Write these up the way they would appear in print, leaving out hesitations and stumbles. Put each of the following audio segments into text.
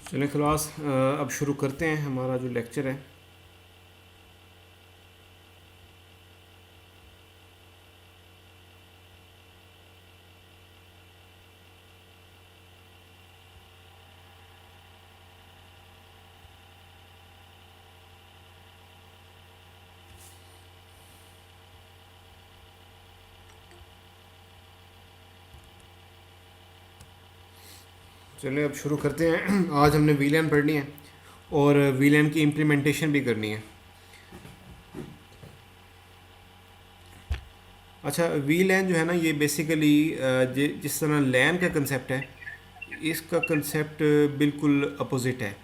चलें क्लास अब शुरू करते हैं हमारा जो लेक्चर है। चलें अब शुरू करते हैं। आज हमने वीलैन पढ़नी है और वीलैन की इम्प्लीमेंटेशन भी करनी है। अच्छा, वीलैन जो है ना, ये बेसिकली जिस तरह लैन का कंसेप्ट है, इसका कंसेप्ट बिल्कुल अपोजिट है।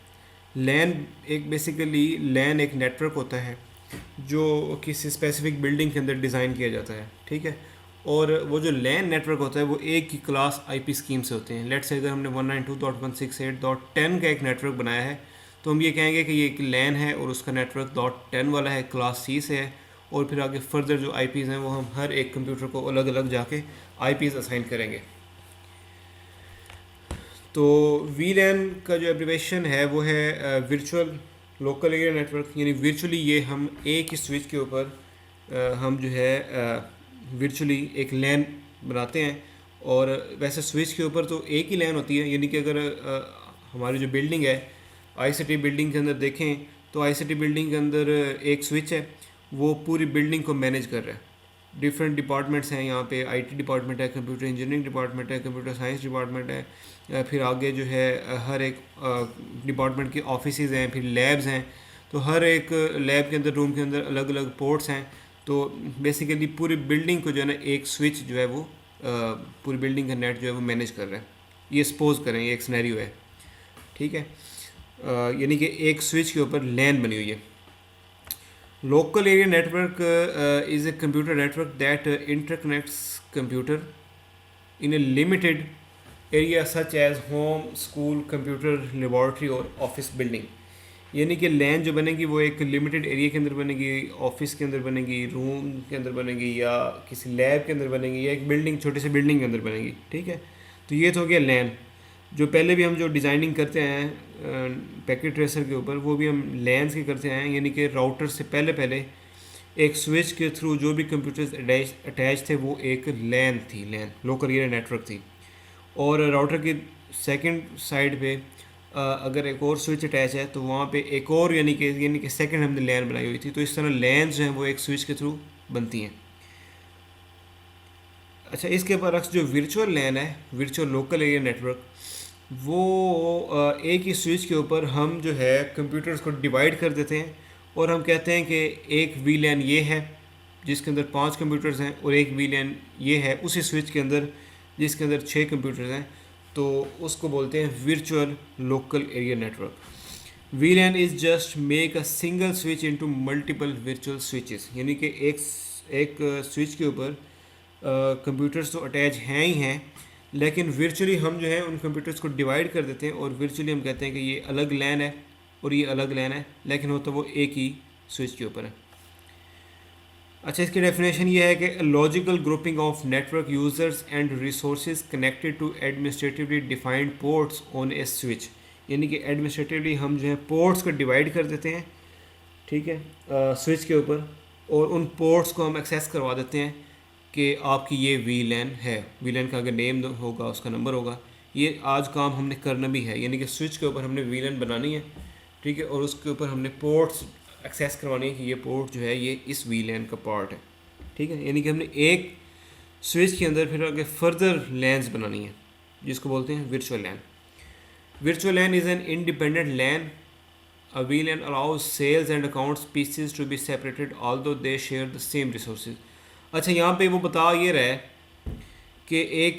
लैन एक बेसिकली लैन एक नेटवर्क होता है जो किसी स्पेसिफिक बिल्डिंग के अंदर डिज़ाइन किया जाता है, ठीक है। और वो जो लैन नेटवर्क होता है वो एक ही क्लास आईपी स्कीम से होते हैं। लेट्स से अगर हमने 192.168.10 का एक नेटवर्क बनाया है तो हम ये कहेंगे कि ये एक लैन है और उसका नेटवर्क .10 वाला है, क्लास सी से है। और फिर आगे फर्दर जो आईपीज़ हैं वो हम हर एक कंप्यूटर को अलग अलग जाके आईपीज़ असाइन करेंगे। तो वीलैन का जो एब्रीवेशन है वो है वर्चुअल लोकल एरिया नेटवर्क, यानी वर्चुअली ये हम एक ही स्विच के ऊपर हम जो है वर्चुअली एक लैन बनाते हैं। और वैसे स्विच के ऊपर तो एक ही लैन होती है, यानी कि अगर हमारी जो बिल्डिंग है आईसीटी बिल्डिंग के अंदर देखें तो आईसीटी बिल्डिंग के अंदर एक स्विच है, वो पूरी बिल्डिंग को मैनेज कर रहा है। डिफरेंट डिपार्टमेंट्स हैं यहाँ पे, आईटी डिपार्टमेंट है, कंप्यूटर इंजीनियरिंग डिपार्टमेंट है, कंप्यूटर साइंस डिपार्टमेंट है, फिर आगे जो है हर एक डिपार्टमेंट के ऑफिसेज हैं, फिर लैब्स हैं। तो हर एक लैब के अंदर रूम के अंदर अलग अलग पोर्ट्स हैं। तो बेसिकली पूरी बिल्डिंग को जो है ना एक स्विच जो है वो पूरी बिल्डिंग का नेट जो है वो मैनेज कर रहा है। ये सपोज करें ये एक सिनेरियो है, ठीक है। यानी कि एक स्विच के ऊपर लैन बनी हुई है। Local area network is a computer network that interconnects computer in a limited area such as home, school, computer laboratory और office building। यानी कि लैन जो बनेगी वो एक लिमिटेड एरिया के अंदर बनेगी, ऑफिस के अंदर बनेगी, रूम के अंदर बनेगी, या किसी लैब के अंदर बनेगी, या एक बिल्डिंग छोटी सी बिल्डिंग के अंदर बनेगी, ठीक है। तो ये तो हो गया लैन। जो पहले भी हम जो डिज़ाइनिंग करते हैं पैकेट ट्रेसर के ऊपर, वो भी हम लैन्स के करते हैं, यानी कि राउटर से पहले पहले एक स्विच के थ्रू जो भी कंप्यूटर्स अटैच थे वो एक लैन थी, लैन लोकल एरिया नेटवर्क थी। और राउटर की सेकंड साइड पे अगर एक और स्विच अटैच है तो वहाँ पे एक और यानी कि सेकंड हमने लैन बनाई हुई थी। तो इस तरह लैन्स जो हैं वो एक स्विच के थ्रू बनती हैं। अच्छा, इसके बरक्स जो वर्चुअल लैन है, वर्चुअल लोकल एरिया नेटवर्क, वो एक ही स्विच के ऊपर हम जो है कंप्यूटर्स को डिवाइड कर देते हैं और हम कहते हैं कि एक वी लैन ये है जिसके अंदर 5 कंप्यूटर्स हैं, और एक वी लैन ये है उसी स्विच के अंदर जिसके अंदर 6 कंप्यूटर्स हैं। तो उसको बोलते हैं virtual local area network. V LAN is just make a single switch into multiple virtual switches, यानी कि एक स्विच के ऊपर कंप्यूटर्स तो अटैच हैं ही हैं, लेकिन वर्चुअली हम जो है उन कंप्यूटर्स को डिवाइड कर देते हैं और वर्चुअली हम कहते हैं कि ये अलग लैन है और ये अलग लैन है, लेकिन होता वो एक ही स्विच के ऊपर है। अच्छा, इसकी डेफिनेशन ये है कि logical grouping of network users and resources connected to administratively defined ports on a switch, यानी कि एडमिनिस्ट्रेटिवली हम जो है पोर्ट्स को डिवाइड कर देते हैं, ठीक है, स्विच के ऊपर, और उन पोर्ट्स को हम एक्सेस करवा देते हैं कि आपकी ये वी लैन है। वी लैन का अगर नेम होगा उसका नंबर होगा। ये आज काम हमने करना भी है, यानी कि स्विच के ऊपर हमने वी लैन बनानी है, ठीक है, और उसके ऊपर हमने पोर्ट्स एक्सेस करवानी है कि ये पोर्ट जो है ये इस वी लैन का पार्ट है, ठीक है। यानी कि हमने एक स्विच के अंदर फिर आगे फर्दर लैन्स बनानी है जिसको बोलते हैं virtual LAN. Virtual LAN is an independent LAN. A VLAN allows sales and accounts pieces to be separated although they share the same resources। अच्छा, यहाँ पे वो बता ये रहा है कि एक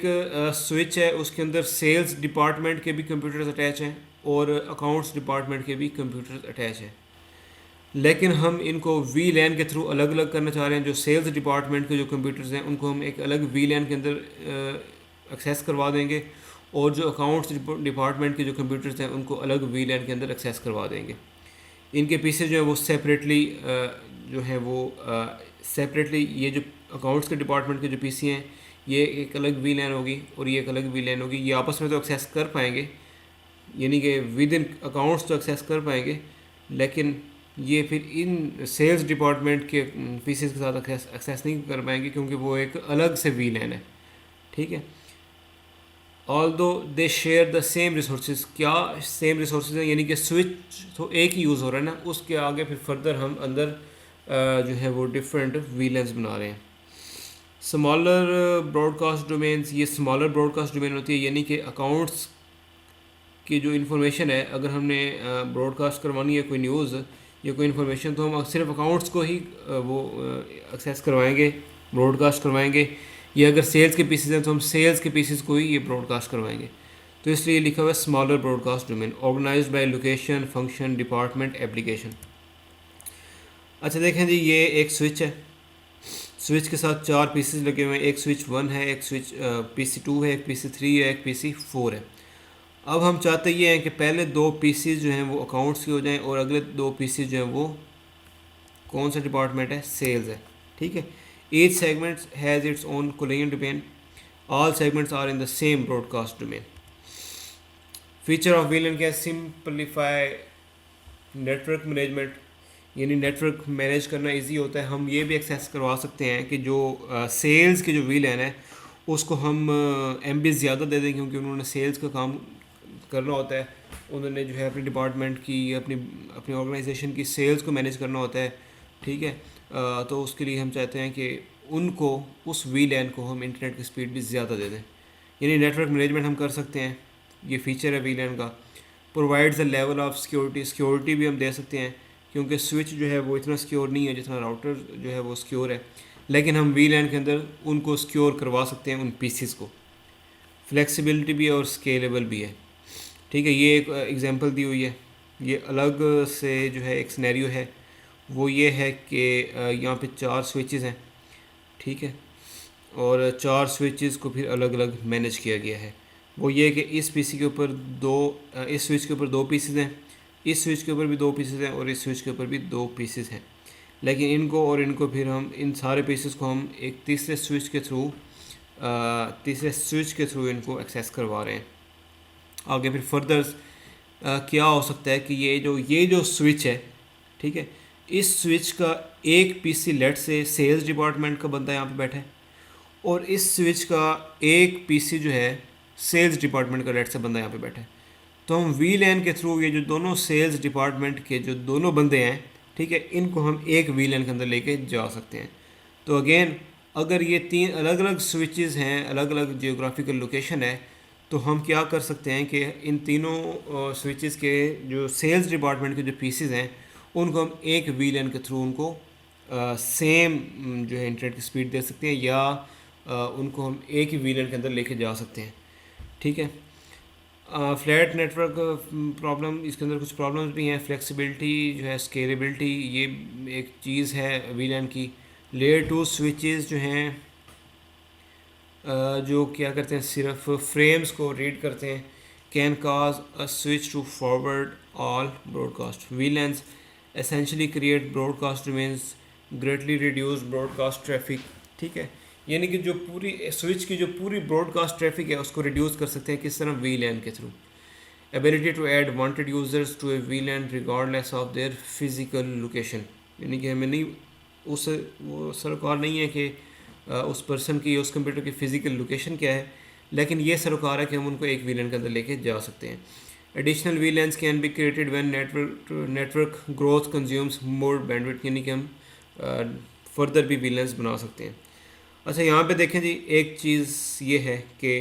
स्विच है उसके अंदर सेल्स डिपार्टमेंट के भी कंप्यूटर्स अटैच हैं और अकाउंट्स डिपार्टमेंट के भी कंप्यूटर्स अटैच हैं, लेकिन हम इनको वी लैन के थ्रू अलग अलग करना चाह रहे हैं। जो सेल्स डिपार्टमेंट के जो कंप्यूटर्स हैं उनको हम एक अलग वी लैन के अंदर एक्सेस करवा देंगे, और जो अकाउंट्स डिपार्टमेंट के जो कंप्यूटर्स हैं उनको अलग वी लैन के अंदर एक्सेस करवा देंगे। इनके पीछे जो है वो सेपरेटली जो है वो सेपरेटली ये जो अकाउंट्स के डिपार्टमेंट के जो पीसी हैं ये एक अलग वी लैन होगी और ये एक अलग वी लैन होगी। ये आपस में तो एक्सेस कर पाएंगे यानी कि विद इन अकाउंट्स तो एक्सेस कर पाएंगे, लेकिन ये फिर इन सेल्स डिपार्टमेंट के पीसेस के साथ एक्सेस नहीं कर पाएंगे, क्योंकि वो एक अलग से वीलन है। ठीक है, ऑल दो दे शेयर द सेम रिसोर्सेज, क्या सेम रिसोर्सेज हैं, यानी कि स्विच तो एक ही यूज़ हो रहा है ना, उसके आगे फिर फर्दर हम अंदर जो है वो डिफरेंट वीलेंस बना रहे हैं। स्मॉलर ब्रॉडकास्ट डोमेन्स, ये स्मॉलर ब्रॉडकास्ट डोमेन होती है, यानी कि अकाउंट्स की जो इन्फॉर्मेशन है, अगर हमने ब्रॉडकास्ट करवानी है कोई न्यूज़ या कोई इन्फॉर्मेशन, तो हम सिर्फ अकाउंट्स को ही वो एक्सेस करवाएंगे, ब्रॉडकास्ट करवाएंगे, या अगर सेल्स के पीसेस हैं तो हम सेल्स के पीसेस को ही ये ब्रॉडकास्ट करवाएंगे। तो इसलिए लिखा हुआ है smaller broadcast domain, organised by location, function, department, application. अच्छा देखें जी, ये एक स्विच है, स्विच के साथ 4 पीसेस लगे हुए हैं, एक स्विच 1 है, एक स्विच PC2 है, एक PC3 है, एक PC4 है। अब हम चाहते ये हैं कि पहले 2 पीसीज जो हैं वो अकाउंट्स के हो जाएं, और अगले 2 पीसीज जो हैं वो कौन सा डिपार्टमेंट है, सेल्स है। ठीक है, each segment has its own collision domain, all segments are in the same broadcast domain. Feature of VLAN क्या है, सिंपलीफाई नेटवर्क मैनेजमेंट, यानी नेटवर्क मैनेज करना इजी होता है। हम ये भी एक्सेस करवा सकते हैं कि जो सेल्स की जो वीलन है उसको हम MB ज़्यादा दे दें, क्योंकि उन्होंने सेल्स का काम करना होता है, उन्होंने जो है अपने डिपार्टमेंट की, अपनी अपनी ऑर्गेनाइजेशन की सेल्स को मैनेज करना होता है। ठीक है, तो उसके लिए हम चाहते हैं कि उनको, उस वीलन को हम इंटरनेट की स्पीड भी ज़्यादा दे दें, यानी नेटवर्क मैनेजमेंट हम कर सकते हैं। ये फीचर है वीलन का। Provides a level of security, security भी हम दे सकते हैं, क्योंकि स्विच जो है वो इतना सिक्योर नहीं है जितना राउटर जो है वो सिक्योर है, लेकिन हम वीलन के अंदर उनको सिक्योर करवा सकते हैं, उन पीसीस को। फ्लेक्सिबिलिटी भी है और स्केलेबल भी है। ठीक है, ये एक एग्जांपल दी हुई है। ये अलग से जो है एक सिनेरियो है, वो ये है कि यहाँ पे 4 स्विचेस हैं। ठीक है, और 4 स्विचेस को फिर अलग अलग मैनेज किया गया है। वो ये है कि इस पीसी के ऊपर इस स्विच के ऊपर 2 पीसेस हैं, इस स्विच के ऊपर भी 2 पीसेस हैं, और इस स्विच के ऊपर भी 2 पीसेस हैं। लेकिन इनको और इनको फिर हम, इन सारे पीसेस को हम एक तीसरे स्विच के थ्रू इनको एक्सेस करवा रहे हैं। आगे फिर फर्दर क्या हो सकता है कि ये जो स्विच है, ठीक है, इस स्विच का एक पीसी लेट से सेल्स डिपार्टमेंट का बंदा यहाँ पे बैठा है, और इस स्विच का एक पीसी जो है सेल्स डिपार्टमेंट का लेट से बंदा यहाँ पे बैठा है। तो हम वीलैन के थ्रू ये जो दोनों सेल्स डिपार्टमेंट के जो दोनों बंदे हैं, ठीक है, इनको हम एक वीलैन के अंदर लेके जा सकते हैं। तो अगेन, अगर ये 3 अलग अलग स्विचेस हैं, अलग अलग जियोग्राफिकल लोकेशन है, तो हम क्या कर सकते हैं कि इन तीनों स्विचेस के जो सेल्स डिपार्टमेंट के जो पीसेस हैं, उनको हम एक वीलैन के थ्रू उनको सेम जो है इंटरनेट की स्पीड दे सकते हैं, या उनको हम एक ही वीलैन के अंदर लेके जा सकते हैं। ठीक है, फ्लैट नेटवर्क प्रॉब्लम, इसके अंदर कुछ प्रॉब्लम्स भी हैं। फ्लेक्सिबिलिटी जो है, स्केलेबिलिटी, ये एक चीज़ है वीलैन की। लेयर 2 स्विचेस जो हैं जो क्या करते हैं, सिर्फ फ्रेम्स को रीड करते हैं। Can cause a switch to forward all broadcast. VLANs essentially create broadcast domains, greatly reduce broadcast traffic. ठीक है, यानी कि जो पूरी स्विच की जो पूरी ब्रॉडकास्ट ट्रैफिक है उसको रिड्यूस कर सकते हैं, किस तरह, वीलैन के through. Ability to add wanted users to a VLAN regardless of their physical location, यानी कि हमें नहीं, उस वो सरोकार नहीं है कि उस पर्सन की, उस कंप्यूटर की फ़िज़िकल लोकेशन क्या है, लेकिन ये सरोकार है कि हम उनको एक वीलैन के अंदर लेके जा सकते हैं। Additional वीलैंस can be created when network growth consumes more bandwidth, यानी कि हम फर्दर भी वीलैंस बना सकते हैं। अच्छा, यहाँ पे देखें जी, एक चीज़ ये है कि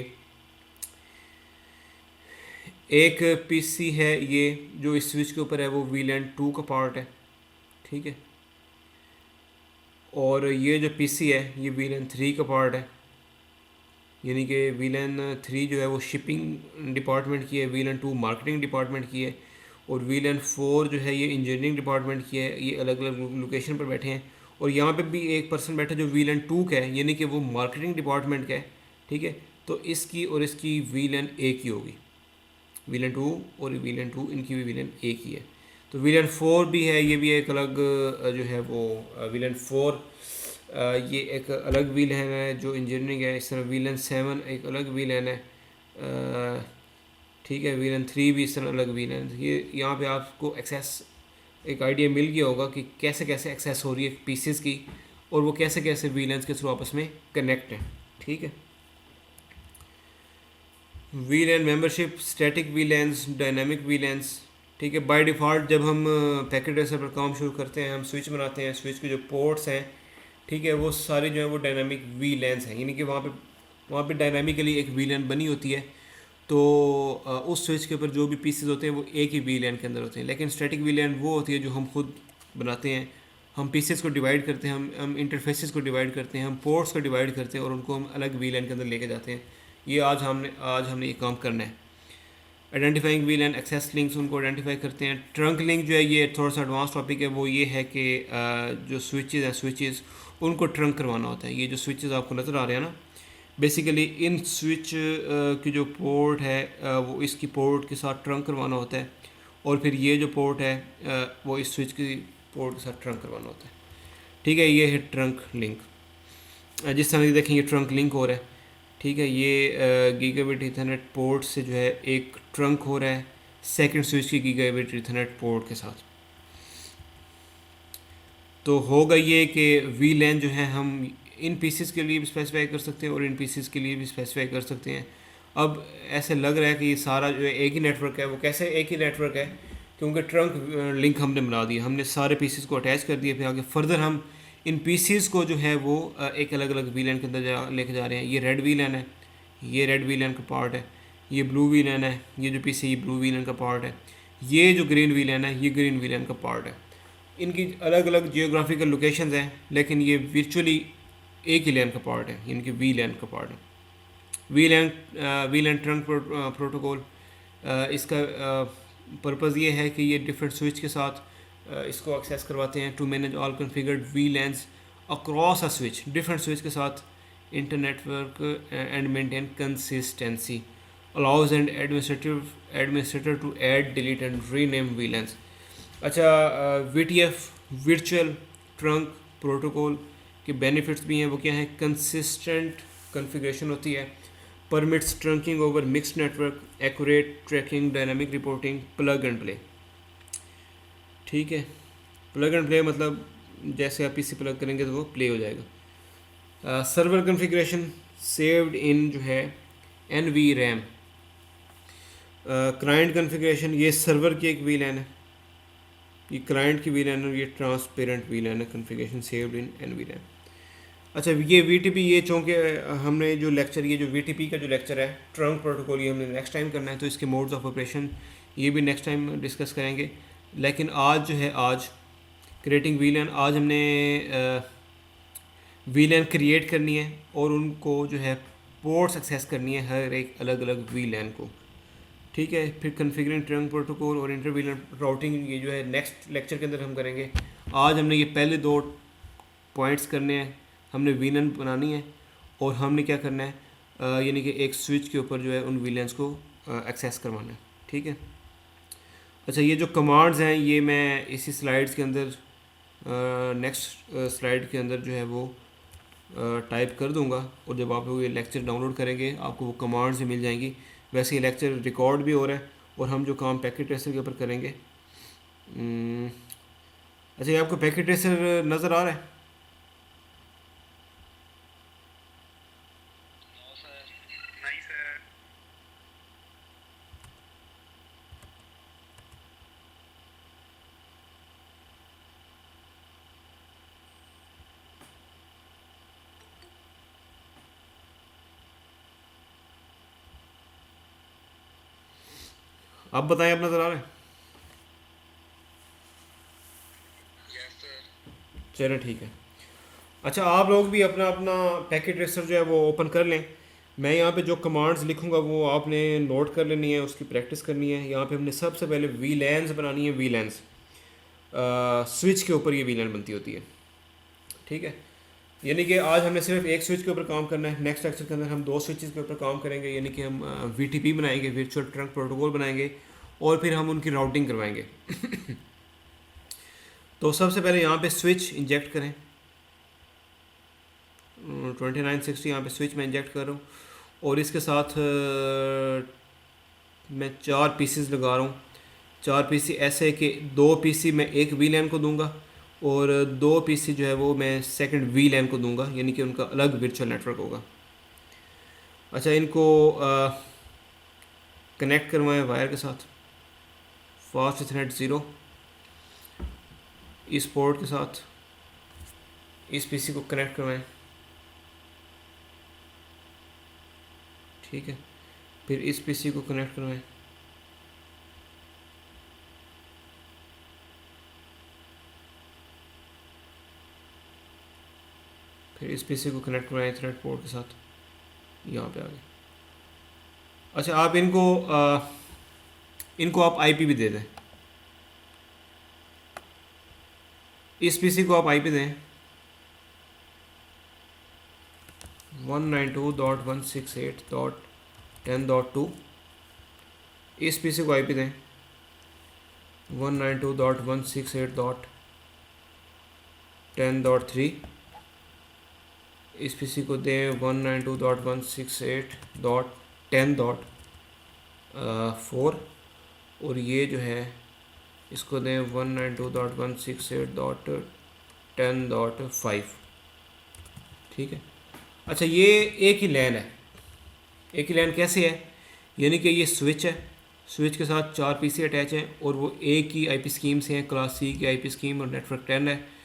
एक पीसी है, ये जो इस स्विच के ऊपर है वो वीलैन 2 का पार्ट है। ठीक है, और ये जो पीसी है ये वीलैन 3 का पार्ट है, यानी कि वीलैन 3 जो है वो शिपिंग डिपार्टमेंट की है, वीलैन 2 मार्केटिंग डिपार्टमेंट की है, और वीलैन 4 जो है ये इंजीनियरिंग डिपार्टमेंट की है। ये अलग अलग लोकेशन पर बैठे हैं, और यहाँ पे भी एक पर्सन बैठा जो वीलैन 2 का है, यानी कि वो मार्केटिंग डिपार्टमेंट का है। ठीक है, तो इसकी और इसकी वीलैन एक ही होगी, वीलैन 2 और वीलैन 2 इनकी भी वीलैन एक ही है। तो वीलैन 4 भी है, ये भी एक अलग जो है वो वीलैन 4 ये एक अलग वीलैन है जो इंजीनियरिंग है। इस तरह वीलैन 7 एक अलग वीलैन है। ठीक है, वीलन 3 भी इस तरह अलग वीलन। ये यहाँ पे आपको एक्सेस एक आइडिया मिल गया होगा कि कैसे कैसे एक्सेस हो रही है पीसेस की, और वो कैसे कैसे वीलेंस के थ्रू आपस में कनेक्ट हैं। ठीक है, VLAN membership, static valence, dynamic valence. ठीक है, बाय डिफ़ॉल्ट जब हम पैकेट रेसर पर काम शुरू करते हैं, हम स्विच बनाते हैं, स्विच के जो पोर्ट्स हैं, ठीक है, वो सारे जो है वो डायनामिक वीलेंस हैं, यानी कि वहाँ पे डायनामिकली एक वीलेन बनी होती है। तो उस स्विच के ऊपर जो भी पीसेस होते हैं वो एक ही वीलेन के अंदर होते हैं। लेकिन स्टैटिक वीलेन वो होती है जो हम खुद बनाते हैं, हम पीसेस को डिवाइड करते हैं, हम इंटरफेसेस को डिवाइड करते हैं, हम पोर्ट्स को डिवाइड करते हैं और उनको हम अलग वीलेन के अंदर लेके जाते हैं। ये आज हमने ये काम करना है। Identifying wheel and access links, उनको आइडेंटिफाई करते हैं। ट्रंक लिंक जो है ये थोड़ा सा एडवांस टॉपिक है। वो ये है कि जो स्विचेस हैं, स्विचेस उनको ट्रंक करवाना होता है। ये जो स्विचेस आपको नज़र आ रहे हैं ना, बेसिकली इन स्विच की जो पोर्ट है वो इसकी पोर्ट के साथ ट्रंक करवाना होता है, और फिर ये जो पोर्ट है वो इस स्विच की पोर्ट के साथ ट्रंक करवाना होता है। ठीक है, ये है ट्रंक लिंक। जिस तरह से देखें ये ट्रंक लिंक हो रहा है। ठीक है, ये गीगाबिट ईथरनेट पोर्ट से जो है एक ट्रंक हो रहा है सेकंड स्विच की गीगाबिट ईथरनेट पोर्ट के साथ। तो होगा ये कि वी लैन जो है हम इन पीसेस के लिए भी स्पेसिफाई कर सकते हैं और इन पीसेस के लिए भी स्पेसिफाई कर सकते हैं। अब ऐसे लग रहा है कि ये सारा जो है एक ही नेटवर्क है। वो कैसे एक ही नेटवर्क है? क्योंकि ट्रंक लिंक हमने बना दिया, हमने सारे पीसेस को अटैच कर दिए, फिर आगे फर्दर हम इन पीसेस को जो है वो एक अलग अलग वी लैन के अंदर लेके जा रहे हैं। ये रेड वी लैन है, ये रेड वी लैन का पार्ट है। ये ब्लू वी लैन है, ये जो पीछे ये ब्लू वी लैन का पार्ट है। ये जो ग्रीन वी लैन है, ये ग्रीन वी लैन का पार्ट है। इनकी अलग अलग जियोग्राफिकल लोकेशंस हैं, लेकिन ये वर्चुअली एक ही लैन का पार्ट है, इनकी वी लैन का पार्ट है। वी लैन ट्रंक प्रोटोकॉल, इसका पर्पज़ ये है कि ये डिफरेंट स्विच के साथ इसको एक्सेस करवाते हैं to manage all configured VLANs across a switch, different switch के साथ internetwork and maintain consistency, allows and administrator to add, delete and rename VLANs. अच्छा, VTF वर्चुअल ट्रंक प्रोटोकॉल के benefits भी हैं। वो क्या है? कंसिस्टेंट कॉन्फ़िगरेशन होती है, permits trunking over mixed network, accurate tracking, dynamic reporting, plug and play. ठीक है, प्लग एंड प्ले मतलब जैसे आप पीसी प्लग करेंगे तो वो प्ले हो जाएगा। सर्वर कॉन्फ़िगरेशन सेव्ड इन जो है NVRAM। क्लाइंट कॉन्फ़िगरेशन, ये सर्वर की एक VLAN है, ये क्लाइंट की VLAN है, ये ट्रांसपेरेंट VLAN है। Configuration saved in NVRAM। अच्छा, ये VTP, ये चूँकि हमने जो लेक्चर, ये जो VTP का जो लेक्चर है ट्रंक प्रोटोकॉल, ये हमने नेक्स्ट टाइम करना है, तो इसके मोड्स ऑफ ऑपरेशन ये भी नेक्स्ट टाइम डिस्कस करेंगे। लेकिन आज जो है, आज क्रिएटिंग VLAN, आज हमने VLAN क्रिएट करनी है और उनको जो है पोर्ट्स एक्सेस करनी है हर एक अलग अलग VLAN को। ठीक है, फिर कॉन्फ़िगरिंग ट्रंक प्रोटोकॉल और इंटर VLAN राउटिंग, ये जो है नेक्स्ट लेक्चर के अंदर हम करेंगे। आज हमने ये पहले 2 पॉइंट्स करने हैं। हमने VLAN बनानी है और हमने क्या करना है, यानी कि एक स्विच के ऊपर जो है उन VLANs को एक्सेस करवाना है। ठीक है, अच्छा, ये जो कमांड्स हैं ये मैं इसी स्लाइड्स के अंदर, नेक्स्ट स्लाइड के अंदर जो है वो टाइप कर दूंगा, और जब आप लोग ये लेक्चर डाउनलोड करेंगे आपको वो कमांड्स भी मिल जाएंगी। वैसे ये लेक्चर रिकॉर्ड भी हो रहा है और हम जो काम पैकेट ट्रेसर के ऊपर करेंगे। अच्छा, ये आपको पैकेट ट्रेसर नज़र आ रहा है? आप बताएं, आप नज़र आ रहा है? चलो ठीक है। अच्छा, आप लोग भी अपना अपना पैकेट ट्रेसर जो है वो ओपन कर लें। मैं यहाँ पे जो कमांड्स लिखूँगा वो आपने नोट कर लेनी है, उसकी प्रैक्टिस करनी है। यहाँ पे हमने सबसे पहले VLANs बनानी है। VLANs स्विच के ऊपर ये VLAN बनती होती है। ठीक है, यानी कि आज हमने सिर्फ एक स्विच के ऊपर काम करना है। नेक्स्ट लेक्चर के अंदर हम 2 स्विचेस के ऊपर काम करेंगे, यानी कि हम VTP बनाएंगे, वर्चुअल ट्रंक प्रोटोकॉल बनाएंगे, और फिर हम उनकी राउटिंग करवाएंगे। तो सबसे पहले यहाँ पे स्विच इंजेक्ट करें। 2960 यहाँ पे स्विच मैं इंजेक्ट कर रहा हूँ, और इसके साथ मैं 4 पीसीज लगा रहा हूँ। 4 पीसी ऐसे है कि 2 पीसी मैं एक वी लैन को दूंगा और 2 पीसी जो है वो मैं सेकंड वी लैन को दूंगा, यानी कि उनका अलग वर्चुअल नेटवर्क होगा। अच्छा, इनको कनेक्ट करवाएं वायर के साथ, फास्ट इथरनेट 0 इस पोर्ट के साथ इस पीसी को कनेक्ट करवाएं। ठीक है, फिर इस पीसी को कनेक्ट करवाएं। फिर इस पीसी को कनेक्ट करवाएं इथरनेट पोर्ट के साथ, यहाँ पे आ गए। अच्छा, आप इनको आप आईपी भी दे दें। इस पीसी को आप आईपी दें 192.168.10.2। इस पीसी को आईपी दें 192.168.10.3। इस पीसी को दें 192.168.10.4 और ये जो है इसको दें 192.168.10.5। ठीक है। अच्छा, ये एक ही लैन है। एक ही लैन कैसे है? यानी कि ये स्विच है, स्विच के साथ 4 पीसी अटैच हैं और वो एक ही आईपी स्कीम से हैं, क्लास सी की आईपी स्कीम और नेटवर्क 10 है।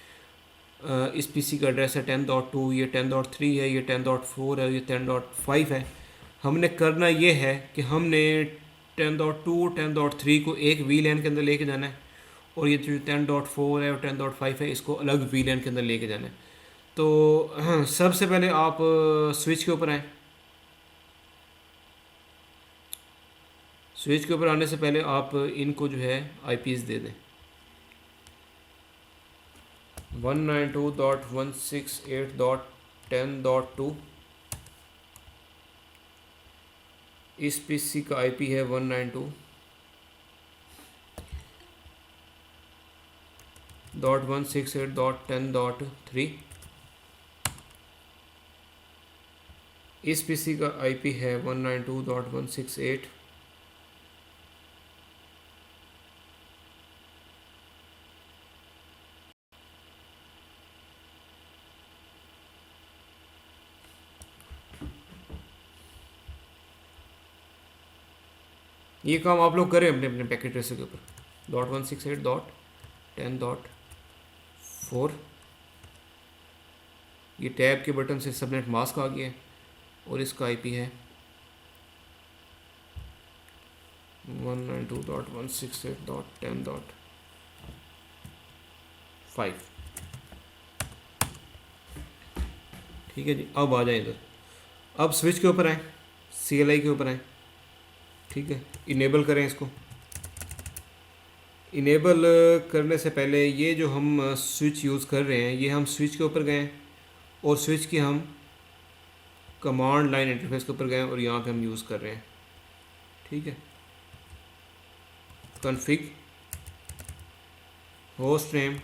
इस पीसी का एड्रेस है 10.2, ये 10.3 है, ये 10.4 है, ये 10.5 है। हमने करना ये है कि हमने 10.2 10.3 को एक वी लैन के अंदर लेके जाना है और ये जो 10.4 है और 10.5 है इसको अलग वी लैन के अंदर लेके जाना है। तो सबसे पहले आप स्विच के ऊपर आएँ। स्विच के ऊपर आने से पहले आप इनको जो है आईपीज़ दे दें 192.168.10.2। इस पीसी का आईपी है 192.168.10.3। इस पीसी का आईपी है 192.168। ये काम आप लोग करें अपने अपने पैकेट ट्रेसर के ऊपर। 168.10.4 ये टैब के बटन से सबनेट मास्क आ गया है और इसका आईपी है 192.168.10.5। ठीक है जी, अब आ जाए इधर। अब स्विच के ऊपर आए, CLI के ऊपर आए। ठीक है, इनेबल करें इसको। इनेबल करने से पहले ये जो हम स्विच यूज़ कर रहे हैं, ये हम स्विच के ऊपर गए और स्विच की हम कमांड लाइन इंटरफेस के ऊपर गए और यहाँ पे हम यूज़ कर रहे हैं। ठीक है, कॉन्फ़िग होस्ट नेम,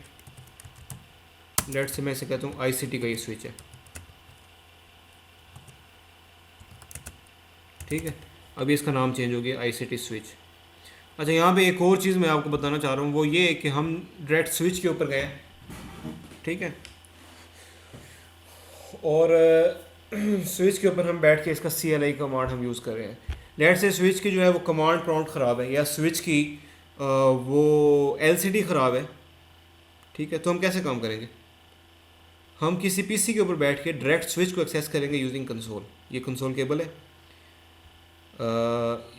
लेट से मैं इसे कहता हूँ ICT का ये स्विच है। ठीक है, अभी इसका नाम चेंज हो गया ICT स्विच। अच्छा, यहाँ पे एक और चीज़ मैं आपको बताना चाह रहा हूँ, वो ये है कि हम डायरेक्ट स्विच के ऊपर गए। ठीक है, और स्विच के ऊपर हम बैठ के इसका CLI कमांड हम यूज़ कर रहे हैं। लेट से स्विच की जो है वो कमांड प्रॉम्प्ट ख़राब है या स्विच की वो LCD ख़राब है। ठीक है, तो हम कैसे काम करेंगे? हम किसी पीसी के ऊपर बैठ के डायरेक्ट स्विच को एक्सेस करेंगे यूजिंग कंसोल। ये कंसोल केबल है,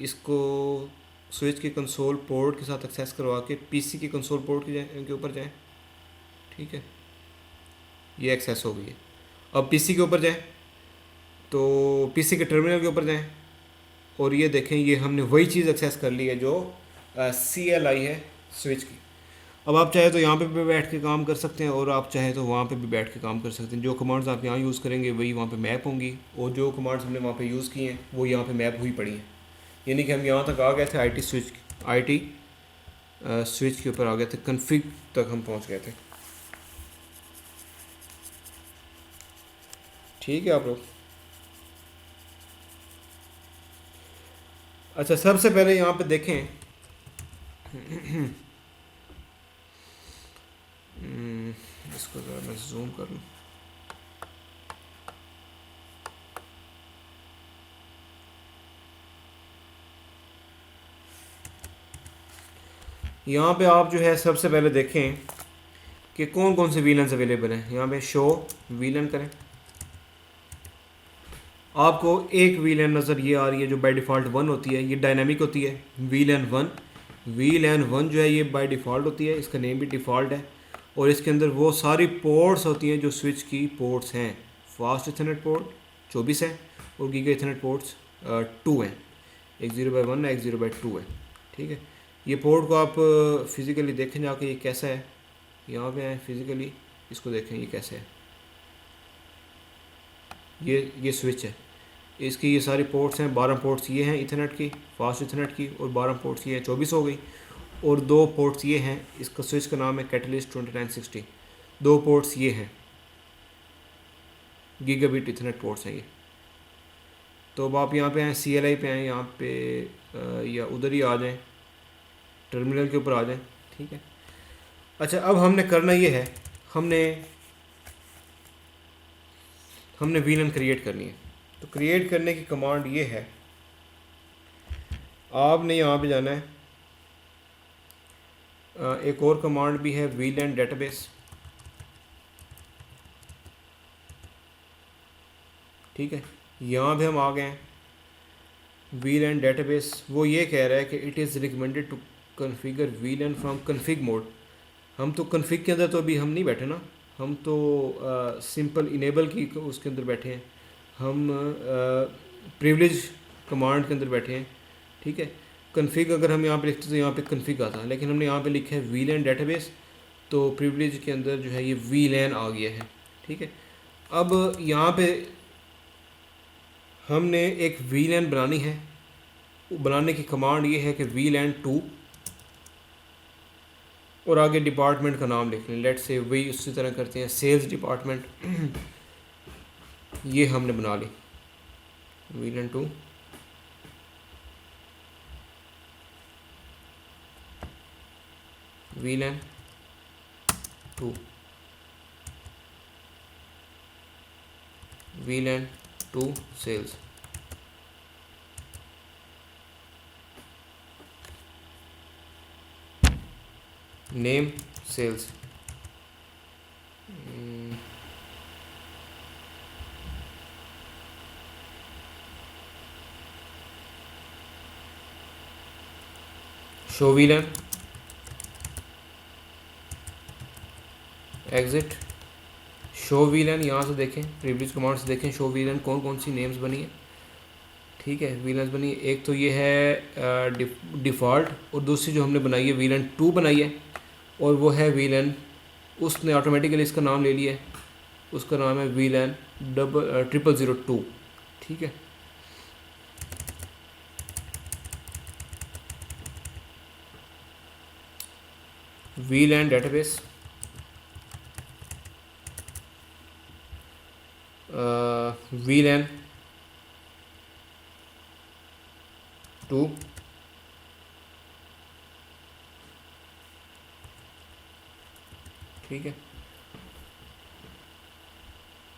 इसको स्विच के कंसोल पोर्ट के साथ एक्सेस करवा के पीसी के कंसोल पोर्ट के ऊपर जाएं। ठीक है, ये एक्सेस हो गई है। अब पीसी के ऊपर जाएं तो पीसी के टर्मिनल के ऊपर जाएं और ये देखें, ये हमने वही चीज़ एक्सेस कर ली है जो CLI है स्विच की। अब आप चाहे तो यहाँ पे भी बैठ के काम कर सकते हैं और आप चाहे तो वहाँ पे भी बैठ के काम कर सकते हैं। जो कमांड्स आप यहाँ यूज़ करेंगे वही वहाँ पे मैप होंगी और जो कमांड्स हमने वहाँ पे यूज़ की हैं वो यहाँ पे मैप हुई पड़ी हैं। यानी कि हम यहाँ तक आ गए थे IT स्विच के ऊपर आ गए थे, कन्फिग तक हम पहुँच गए थे। ठीक है आप लोग। अच्छा, सबसे पहले यहाँ पे देखें। इसको ज़रा मैं जूम कर लूँ। यहाँ पे आप जो है सबसे पहले देखें कि कौन कौन से वीलेंस अवेलेबल हैं। यहाँ पे शो वीलन करें, आपको एक वीलन नज़र ये आ रही है जो बाय डिफ़ॉल्ट वन होती है, ये डायनामिक होती है। वीलन वन, वीलन वन जो है ये बाय डिफ़ॉल्ट होती है, इसका नेम भी डिफ़ॉल्ट है। और इसके अंदर वो सारी पोर्ट्स होती हैं जो स्विच की पोर्ट्स हैं। फास्ट इथरनेट पोर्ट 24 है और गीगा इथरनेट पोर्ट्स 2 हैं। एक 0/1 है, एक 0/2 है। ठीक है, ये पोर्ट को आप फिज़िकली देखें जाके ये कैसा है। यहाँ पे आए फिज़िकली, इसको देखें ये कैसे है। ये स्विच है, इसकी ये सारी पोर्ट्स हैं। 12 पोर्ट्स ये हैं इथरनेट की, फास्ट इथरनेट की, और 12 पोर्ट्स ये हैं, 24 हो गई। और 2 पोर्ट्स ये हैं, इसका स्विच का नाम है कैटलिस्ट 2960। 2 पोर्ट्स ये हैं, गीगाबिट इथरनेट पोर्ट्स हैं ये। तो अब आप यहाँ पे आए, CLI पे आए, यहाँ पे या उधर ही आ जाएं, टर्मिनल के ऊपर आ जाएं। ठीक है, अच्छा अब हमने करना ये है, हमने वीलन क्रिएट करनी है। तो क्रिएट करने की कमांड ये है, आपने यहाँ पे जाना है, एक और कमांड भी है वीलन डेटाबेस। ठीक है, यहाँ पे हम आ गए हैं। वीलन डेटाबेस वो ये कह रहा है कि it is recommended to configure VLAN from config mode. हम तो कन्फिग के अंदर तो अभी हम नहीं बैठे ना, हम तो सिंपल इनेबल की उसके अंदर बैठे हैं, हम प्रिविलेज कमांड के अंदर बैठे हैं। ठीक है, कन्फिग अगर हम यहाँ पे लिखते तो यहाँ पे कन्फिग आता है, लेकिन हमने यहाँ पे लिखा है वीलन डेटाबेस, तो प्रिविलेज के अंदर जो है ये वीलन आ गया है। ठीक है, अब यहाँ पे हमने एक वीलन बनानी है। बनाने की कमांड ये है कि वीलन 2 और आगे डिपार्टमेंट का नाम लिख लें। लेट से वही उसी तरह करते हैं, सेल्स डिपार्टमेंट। ये हमने बना ली, VLAN 2 VLAN 2 VLAN 2 sales. Name sales. Show VLAN, exit, show VLAN. यहाँ से देखें, प्रीवियस कमांड से देखें शो वीलन कौन कौन सी नेम्स बनी है। ठीक है, वीलन बनी है, एक तो ये है डिफ़ॉल्ट, और दूसरी जो हमने बनाई है वीलन 2 बनाई है, और वो है वीलन, उसने ऑटोमेटिकली इसका नाम ले लिया है, उसका नाम है वीलन 0002। ठीक है, वीलन डेटाबेस, वीलन 2 ठीक है।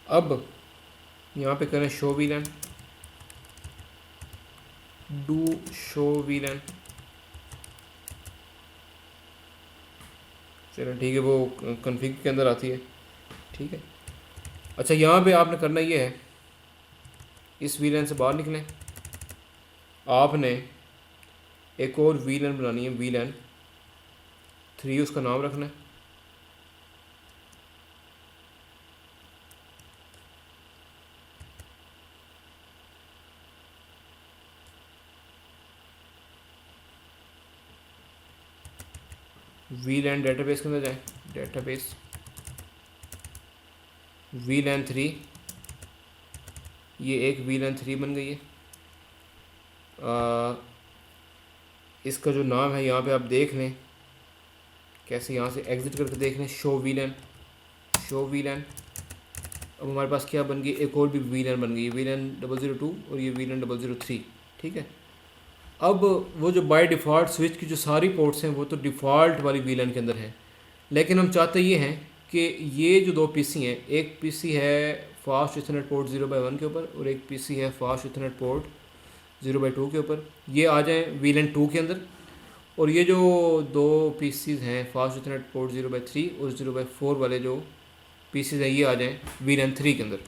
अब यहाँ पे करें show VLAN, do show VLAN. चलो ठीक है, वो कन्फिग के अंदर आती है। ठीक है, अच्छा यहाँ पे आपने करना ये है, इस वीलन से बाहर निकलें, आपने एक और वीलन बनानी है, वीलन 3 उसका नाम रखना है। वीलन डेटाबेस के अंदर जाए, डेटाबेस वीलन 3, ये एक वीलन 3 बन गई है। इसका जो नाम है यहाँ पे आप देख लें, कैसे यहाँ से एग्ज़िट करके देख लें, शो वीलन, शो वीलन। अब हमारे पास क्या बन गई, एक और भी वीलन बन गई, वीलन 002 और ये वीलन 003। ठीक है, अब वो जो बाय डिफ़ॉल्ट स्विच की जो सारी पोर्ट्स हैं वो तो डिफ़ॉल्ट वाली वीलन के अंदर हैं, लेकिन हम चाहते ये हैं कि ये जो दो पीसी हैं, एक पीसी है फास्ट इथरनेट पोर्ट 0/1 के ऊपर और एक पीसी है फास्ट इथरनेट पोर्ट 0/2 के ऊपर, ये आ जाएं वीलन 2 के अंदर। और ये जो दो पीसीज हैं फास्ट इथरनेट पोर्ट 0/3 और 0/4 वाले जो पीसीज हैं ये आ जाएं वीलन 3 के अंदर।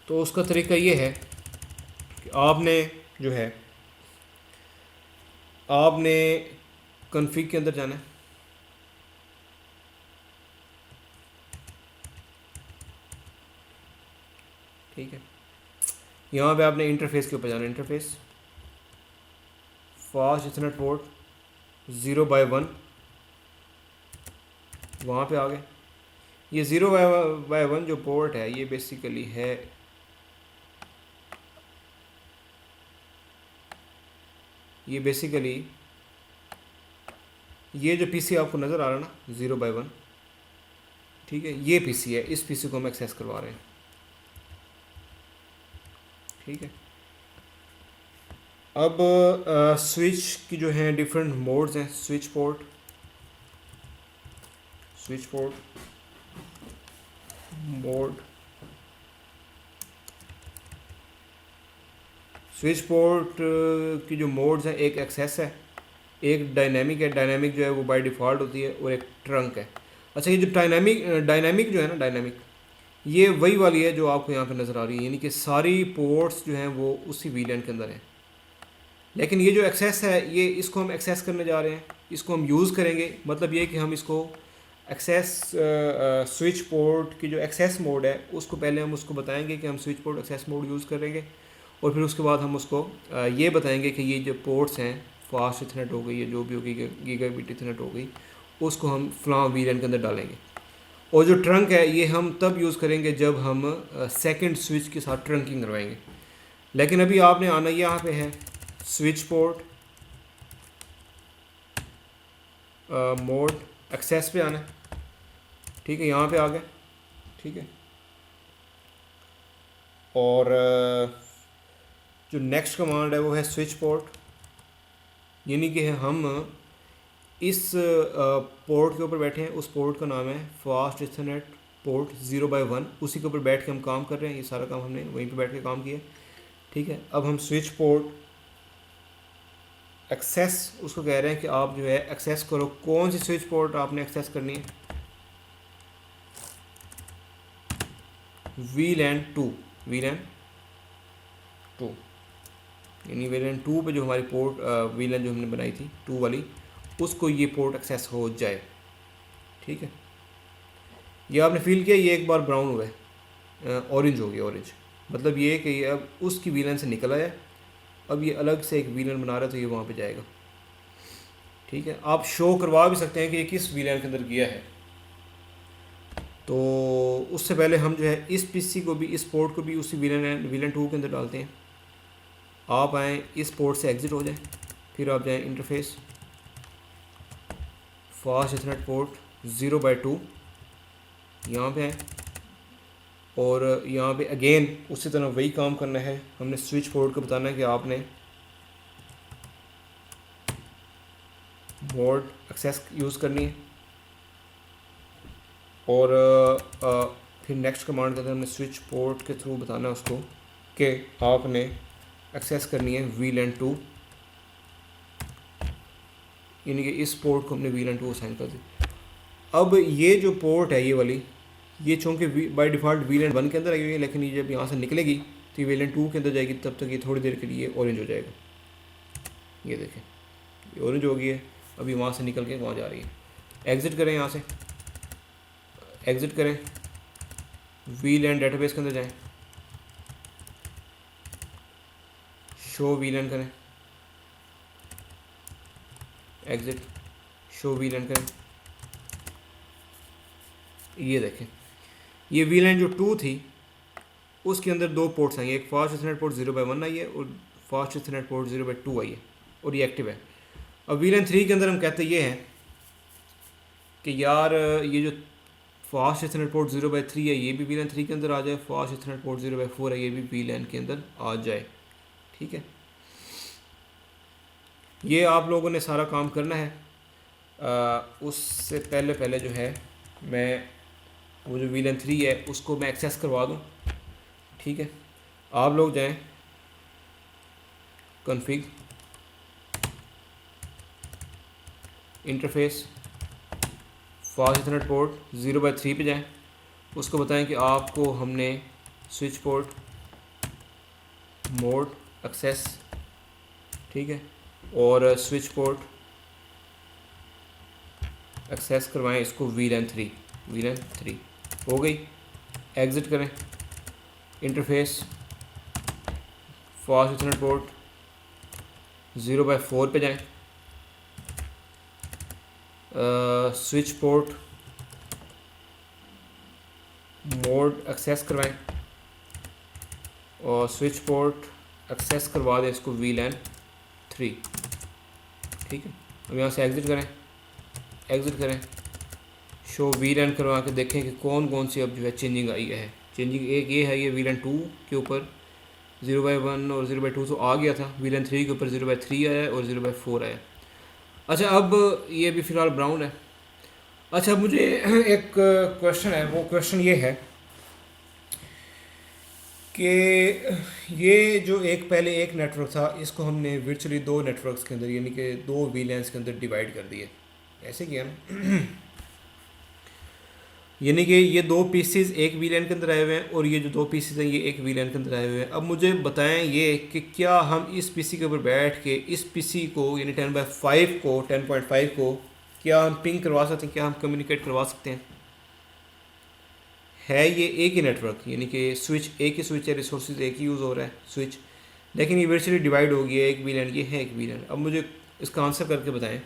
तो उसका तरीका ये है कि आपने जो है आपने कन्फिग के अंदर जाना है, ठीक है। यहाँ पे आपने इंटरफेस के ऊपर जाना है, इंटरफेस फास्ट इथरनेट पोर्ट 0/1, वहाँ पे आ गए। ये 0/1 जो पोर्ट है ये बेसिकली है ये जो पीसी आपको नज़र आ रहा है ना 0/1, ठीक है, ये पीसी है, इस पीसी को हम एक्सेस करवा रहे हैं, ठीक है। अब स्विच की जो हैं डिफरेंट मोड्स हैं, switch port mode, switch port की जो मोड्स हैं, एक एक्सेस है, एक डायनेमिक है। डायनेमिक जो है वो बाय डिफ़ॉल्ट होती है, और एक ट्रंक है। अच्छा, ये जो डायनेमिक जो है ना, डायनेमिक ये वही वाली है जो आपको यहाँ पे नज़र आ रही है, यानी कि सारी पोर्ट्स जो हैं वो उसी वीलन के अंदर हैं। लेकिन ये जो एक्सेस है ये इसको हम एक्सेस करने जा रहे हैं, इसको हम यूज़ करेंगे। मतलब ये कि हम इसको एक्सेस स्विच पोर्ट की जो एक्सेस मोड है उसको पहले हम उसको बताएंगे कि हम switch port access mode use करेंगे, और फिर उसके बाद हम उसको ये बताएंगे कि ये जो पोर्ट्स हैं फास्ट इथरनेट हो गई, या जो भी होगी गीगाबिट इथरनेट हो गई, उसको हम फ्लां वीलन के अंदर डालेंगे। और जो ट्रंक है ये हम तब यूज़ करेंगे जब हम सेकंड स्विच के साथ ट्रंकिंग करवाएंगे। लेकिन अभी आपने आना यहाँ पे है स्विच पोर्ट मोड एक्सेस पे आना है, ठीक है, यहाँ पे आ गए, ठीक है। और जो नेक्स्ट कमांड है वो है स्विच पोर्ट, यानी कि हम इस पोर्ट के ऊपर बैठे हैं, उस पोर्ट का नाम है फास्ट इथरनेट पोर्ट 0/1, उसी के ऊपर बैठ के हम काम कर रहे हैं। ये सारा काम हमने वहीं पे बैठ के काम किया, ठीक है। अब हम स्विच पोर्ट एक्सेस उसको कह रहे हैं कि आप जो है एक्सेस करो, कौन सी स्विच पोर्ट आपने एक्सेस करनी है, वीलन 2 यानी वीलन 2 पे जो हमारी पोर्ट वीलन जो हमने बनाई थी 2 वाली, उसको ये पोर्ट एक्सेस हो जाए, ठीक है। ये आपने फील किया ये एक बार ब्राउन हुआ है, ऑरेंज हो गया, ऑरेंज मतलब ये कि अब उसकी वीलन से निकल आया, अब ये अलग से एक वीलन बना रहा है तो ये वहाँ पे जाएगा, ठीक है। आप शो करवा भी सकते हैं कि ये किस वीलन के अंदर गया है। तो उससे पहले हम जो है इस पीसी को भी, इस पोर्ट को भी उसी वीलन 2 के अंदर डालते हैं। आप आएँ, इस पोर्ट से एग्ज़िट हो जाएं, फिर आप जाएँ इंटरफेस फास्ट इथरनेट पोर्ट 0/2, यहाँ पे आएँ, और यहाँ पे अगेन उसी तरह वही काम करना है। हमने स्विच पोर्ट को बताना है कि आपने मोड एक्सेस यूज़ करनी है, और फिर नेक्स्ट कमांड के अंदर हमने स्विच पोर्ट के थ्रू बताना है उसको कि आपने एक्सेस करनी है वीलन 2, यानी कि इस पोर्ट को हमने वीलन 2 असाइन कर दी। अब ये जो पोर्ट है ये वाली, ये चूँकि बाय डिफ़ॉल्ट वीलन 1 के अंदर आई हुई है, लेकिन ये जब यहाँ से निकलेगी तो ये वीलन 2 के अंदर जाएगी, तब तक ये थोड़ी देर के लिए ऑरेंज हो जाएगा। ये देखें ये ऑरेंज हो गई है, अभी वहाँ से निकल के वहाँ जा रही है। एग्ज़िट करें, यहाँ से एग्ज़िट करें, वीलन डेटाबेस के अंदर जाएं, शो वीलन करें, एग्ज़िट, शो वीलन करें। ये देखें ये वीलन जो 2 थी उसके अंदर दो पोर्ट्स आई हैं, एक फास्ट इथरनेट पोर्ट 0/1 आई है और फास्ट इथरनेट पोर्ट 0/2 आई है, और ये एक्टिव है। अब वीलन 3 के अंदर हम कहते ये हैं कि यार ये जो फास्ट इथरनेट पोर्ट 0/3 है ये भी वीलन 3 के अंदर आ जाए, फास्ट इथरनेट पोर्ट 0/4 है ये भी वीलन के अंदर आ जाए, ठीक है। ये आप लोगों ने सारा काम करना है। उससे पहले पहले जो है मैं वो जो VLAN 3 है उसको मैं एक्सेस करवा दूँ। ठीक है, आप लोग जाएं config, interface, fast Ethernet port 0/3 पे जाएं। उसको बताएं कि आपको हमने स्विच पोर्ट मोड एक्सेस, ठीक है, और स्विच पोर्ट एक्सेस करवाएं इसको VLAN 3 हो गई। एग्ज़िट करें, इंटरफेस, फास्ट इथरनेट पोर्ट 0/4 पे जाएं, स्विच पोर्ट मोड एक्सेस करवाएं और स्विच पोर्ट एक्सेस करवा दें इसको VLAN 3। ठीक है, अब यहाँ से एग्ज़िट करें, शो VLAN करवा के देखें कि कौन कौन सी अब जो है चेंजिंग आई है। चेंजिंग एक ये है, ये VLAN 2 के ऊपर 0/1 और 0/2 तो आ गया था, VLAN 3 के ऊपर 0/3 आया और 0/4 आया। अच्छा, अब ये भी फ़िलहाल ब्राउन है। अच्छा, मुझे एक क्वेश्चन है, वो क्वेश्चन ये है कि ये जो एक पहले एक नेटवर्क था, इसको हमने वर्चुअली दो नेटवर्क्स के अंदर यानी कि दो VLANs के अंदर डिवाइड कर दिए, ऐसे किया ना। यानी कि ये दो पीसीज एक VLAN के अंदर आए हुए हैं और ये जो दो पीसीज हैं ये एक VLAN के अंदर आए हुए हैं। अब मुझे बताएं ये कि क्या हम इस पीसी के ऊपर बैठ के इस पीसी को यानी 10.5 को क्या हम पिंग करवा सकते हैं, क्या हम कम्युनिकेट करवा सकते हैं? है ये एक ही नेटवर्क, यानी कि स्विच एक ही स्विच है, रिसोर्सेज एक ही यूज़ हो रहा है स्विच, लेकिन ये वर्चुअली डिवाइड हो गया है, एक VLAN ये है एक VLAN। अब मुझे इसका आंसर करके बताएं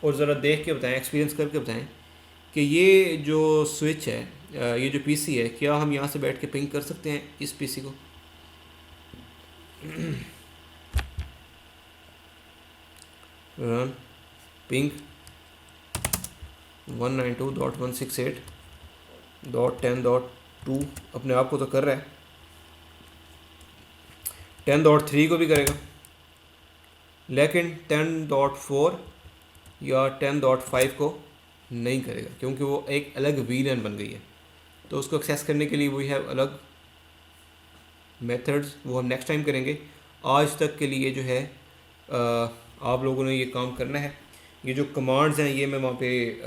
और ज़रा देख के बताएं, एक्सपीरियंस करके बताएं कि ये जो स्विच है, ये जो पीसी है, क्या हम यहाँ से बैठ के पिंग कर सकते हैं इस पीसी को? रन पिंग 192.168.10.2 अपने आप को तो कर रहा है, 10.3 को भी करेगा, लेकिन 10.4 या 10.5 को नहीं करेगा क्योंकि वो एक अलग VLAN बन गई है। तो उसको एक्सेस करने के लिए वी हैव अलग मेथड्स, वो हम नेक्स्ट टाइम करेंगे। आज तक के लिए जो है आप लोगों ने ये काम करना है। ये जो कमांड्स हैं ये मैं वहाँ पे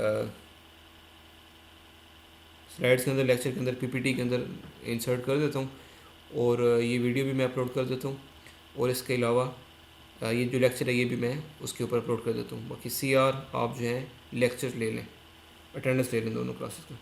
स्लाइड्स के अंदर, लेक्चर के अंदर, PPT के अंदर इंसर्ट कर देता हूँ और ये वीडियो भी मैं अपलोड कर देता हूँ। और इसके अलावा ये जो लेक्चर है ये भी मैं उसके ऊपर अपलोड कर देता हूँ। बाकी CR आप जो है लेक्चर ले लें, अटेंडेंस ले लें दोनों क्लासेस का।